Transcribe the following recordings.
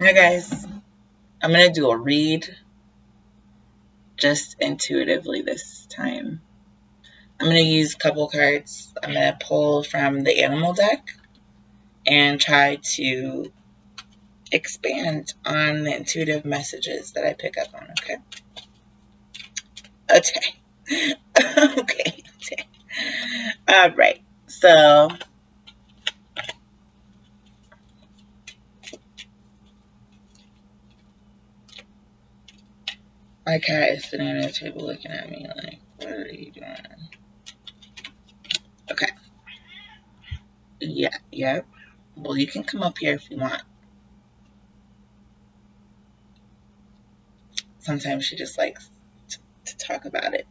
Hi guys, I'm going to do a read just intuitively this time. I'm going to use a couple cards. I'm going to pull from the animal deck and try to expand on the intuitive messages that I pick up on, okay? Okay. Okay. All right. So, my cat is sitting at the table looking at me like, what are you doing? Okay. Yeah. Well, you can come up here if you want. Sometimes she just likes to talk about it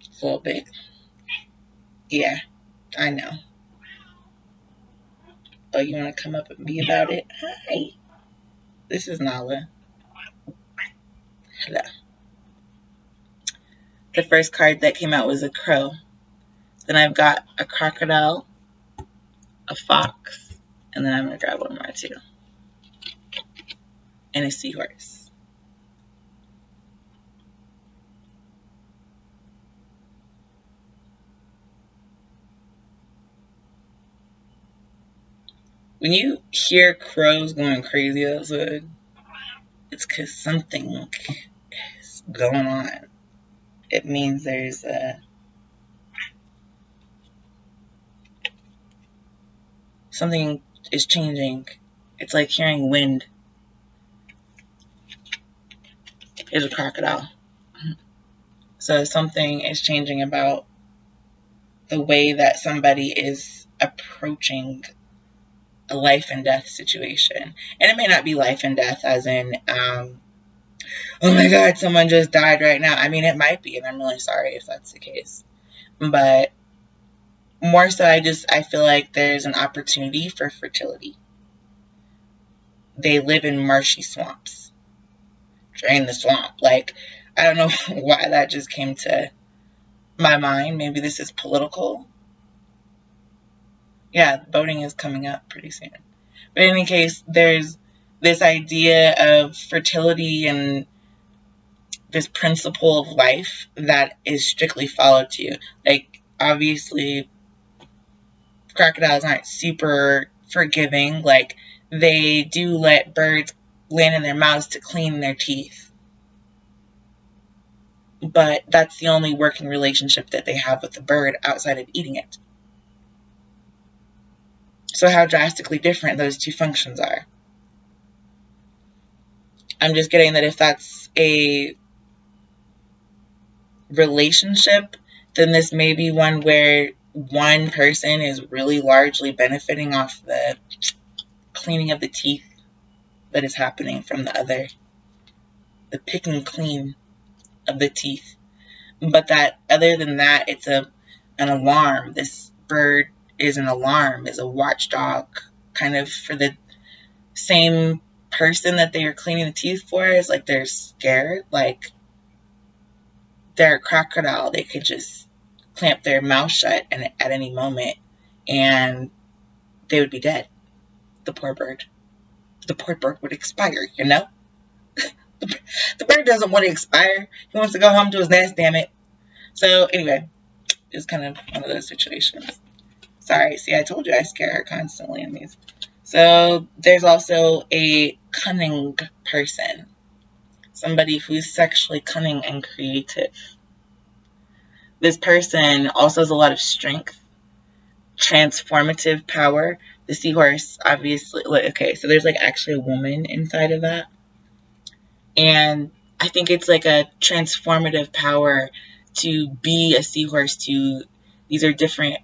a little bit. Yeah, I know. Oh, you want to come up and be about it? Hi. This is Nala. Hello. The first card that came out was a crow. Then I've got a crocodile, a fox, and then I'm going to grab one more too. And a seahorse. When you hear crows going crazy outside, it's because something is going on. It means there's something is changing. It's like hearing wind. Here's a crocodile. So something is changing about the way that somebody is approaching a life and death situation. And it may not be life and death as in, oh my God, someone just died right now. I mean, it might be, and I'm really sorry if that's the case. But more so, I feel like there's an opportunity for fertility. They live in marshy swamps. Drain the swamp. Like, I don't know why that just came to my mind. Maybe this is political. Yeah, voting is coming up pretty soon. But in any case, there's this idea of fertility and this principle of life that is strictly followed to you. Like, obviously, crocodiles aren't super forgiving. Like, they do let birds land in their mouths to clean their teeth. But that's the only working relationship that they have with the bird outside of eating it. So how drastically different those two functions are. I'm just getting that if that's a relationship, then this may be one where one person is really largely benefiting off the cleaning of the teeth that is happening from the other, the pick and clean of the teeth. But that other than that, it's an alarm. This bird is an alarm, is a watchdog, kind of for the same person that they are cleaning the teeth for. Is like they're scared, like they're a crocodile. They could just clamp their mouth shut and at any moment and they would be dead. The poor bird. The poor bird would expire, you know? The bird doesn't want to expire. He wants to go home to his nest, damn it. So anyway, it's kind of one of those situations. Sorry, see, I told you I scare her constantly in these. So there's also a cunning person. Somebody who's sexually cunning and creative. This person also has a lot of strength, transformative power. The seahorse, obviously, okay, so there's like actually a woman inside of that. And I think it's like a transformative power to be a seahorse. These are different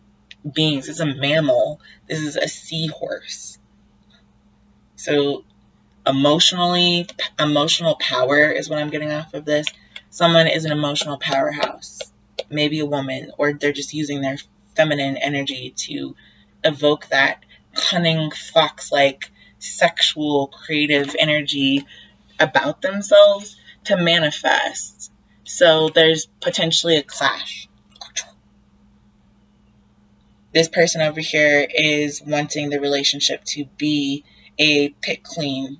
beings. It's a mammal. This is a seahorse. So emotional power is what I'm getting off of this. Someone is an emotional powerhouse. Maybe a woman, or they're just using their feminine energy to evoke that cunning, fox-like, sexual, creative energy about themselves to manifest. So there's potentially a clash. This person over here is wanting the relationship to be a pick clean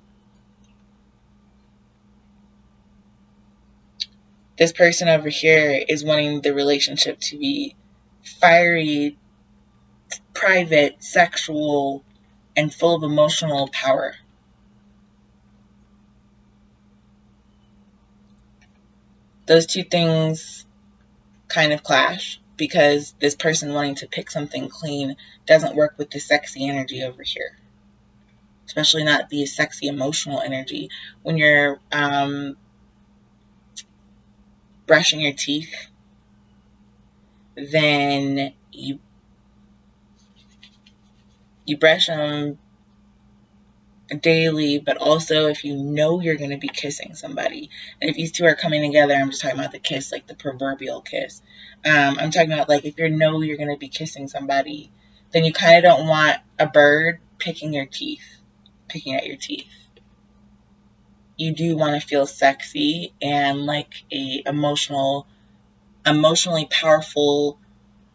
This person over here is wanting the relationship to be fiery, private, sexual, and full of emotional power. Those two things kind of clash because this person wanting to pick something clean doesn't work with the sexy energy over here, especially not the sexy emotional energy. When you're brushing your teeth, then you brush them daily, but also if you know you're going to be kissing somebody, and if these two are coming together, I'm just talking about the kiss, like the proverbial kiss. I'm talking about like if you know you're going to be kissing somebody, then you kind of don't want a bird picking at your teeth. You do want to feel sexy and like a emotionally powerful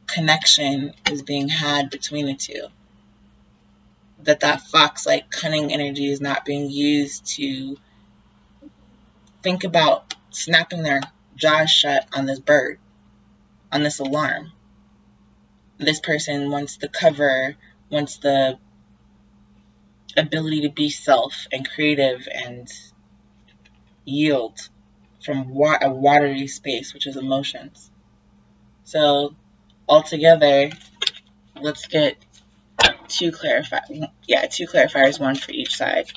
connection is being had between the two. That fox-like cunning energy is not being used to think about snapping their jaws shut on this bird, on this alarm. This person wants the cover, wants the ability to be self and creative and yield from a watery space, which is emotions. So altogether, let's get two clarifiers, one for each side.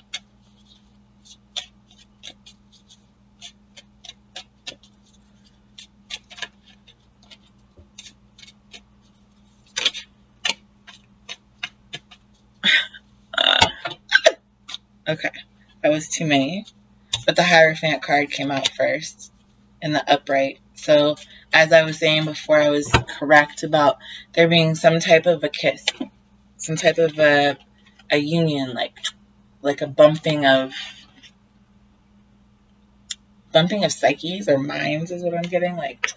Okay, that was too many. But the Hierophant card came out first in the upright. So as I was saying before, I was correct about there being some type of a kiss, some type of a union, like a bumping of psyches or minds is what I'm getting. Like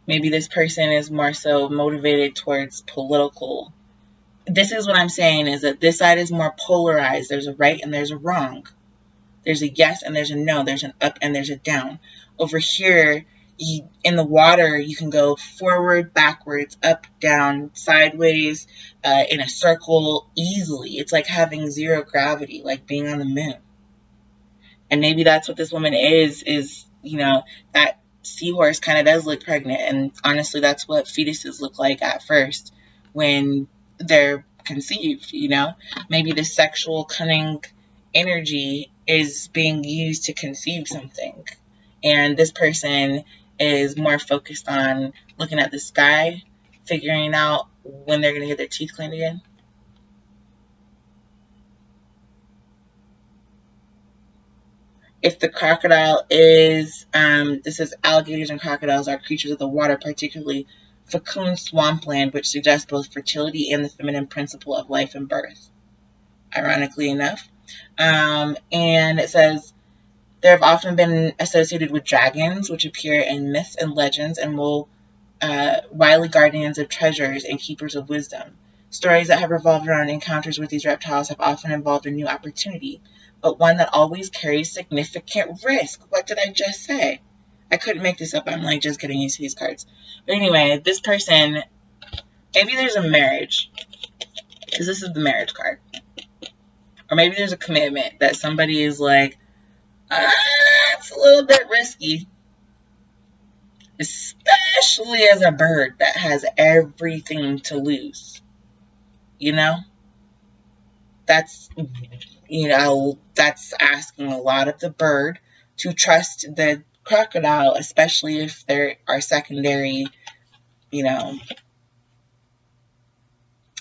maybe this person is more so motivated towards political. This is what I'm saying, is that this side is more polarized. There's a right and there's a wrong. There's a yes and there's a no. There's an up and there's a down. Over here, in the water, you can go forward, backwards, up, down, sideways, in a circle easily. It's like having zero gravity, like being on the moon. And maybe that's what this woman is, that seahorse kind of does look pregnant. And honestly, that's what fetuses look like at first when they're conceived, Maybe the sexual cunning energy is being used to conceive something. And this person is more focused on looking at the sky, figuring out when they're going to get their teeth cleaned again. If the crocodile is, this is alligators and crocodiles are creatures of the water, particularly fecund swampland, which suggests both fertility and the feminine principle of life and birth, ironically enough. And it says, they have often been associated with dragons, which appear in myths and legends and wily guardians of treasures and keepers of wisdom. Stories that have revolved around encounters with these reptiles have often involved a new opportunity, but one that always carries significant risk. What did I just say? I couldn't make this up. I'm like just getting used to these cards. But anyway, this person, maybe there's a marriage, because this is the marriage card. Or maybe there's a commitment that somebody is like, it's a little bit risky. Especially as a bird that has everything to lose. That's asking a lot of the bird to trust the crocodile, especially if there are secondary,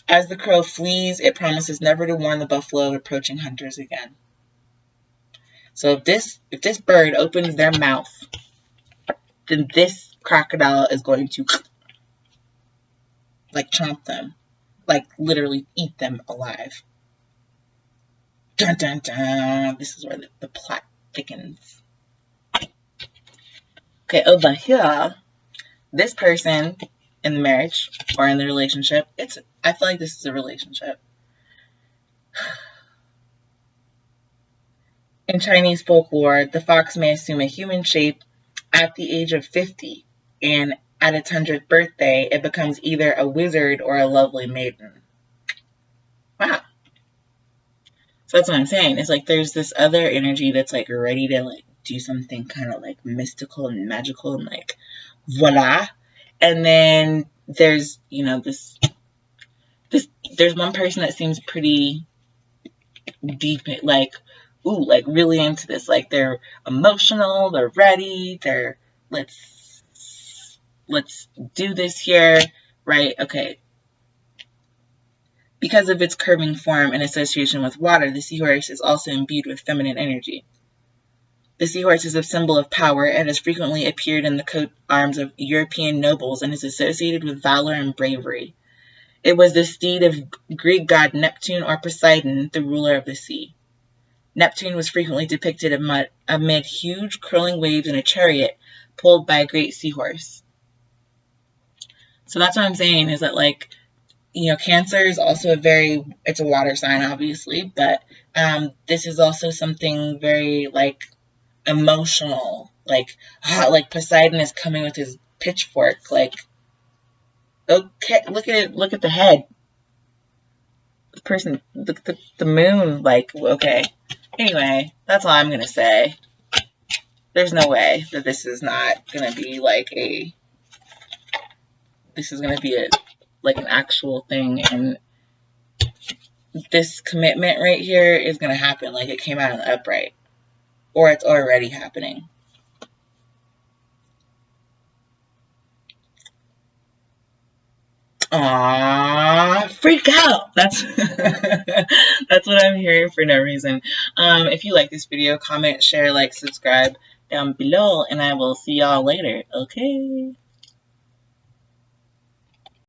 As the crow flees, it promises never to warn the buffalo of approaching hunters again. So if this bird opens their mouth, then this crocodile is going to like chomp them, like literally eat them alive. Dun dun dun. This is where the plot thickens. Okay, over here, this person in the marriage or in the relationship, I feel like this is a relationship. In Chinese folklore, the fox may assume a human shape at the age of 50, and at its 100th birthday, it becomes either a wizard or a lovely maiden. Wow. So that's what I'm saying. It's like there's this other energy that's like ready to like do something kind of like mystical and magical and like voila. And then there's, you know, this there's one person that seems pretty deep, like, ooh, like really into this. Like they're emotional, they're ready, they're let's do this here, right? Okay. Because of its curving form and association with water, the seahorse is also imbued with feminine energy. The seahorse is a symbol of power and has frequently appeared in the coat arms of European nobles and is associated with valor and bravery. It was the steed of Greek god Neptune or Poseidon, the ruler of the sea. Neptune was frequently depicted amid huge curling waves in a chariot pulled by a great seahorse. So that's what I'm saying, is that, like, you know, Cancer is also it's a water sign, obviously, but this is also something very, like, emotional. Like Poseidon is coming with his pitchfork. Like, okay, look at it. Look at the head. The person, the moon. Like, okay. Anyway, that's all I'm gonna say. There's no way that this is not gonna be like this is gonna be like an actual thing, and this commitment right here is gonna happen. Like, it came out in the upright, or it's already happening. Aww, freak out. That's that's what I'm hearing for no reason. If you like this video, comment, share, like, subscribe down below, and I will see y'all later. Okay.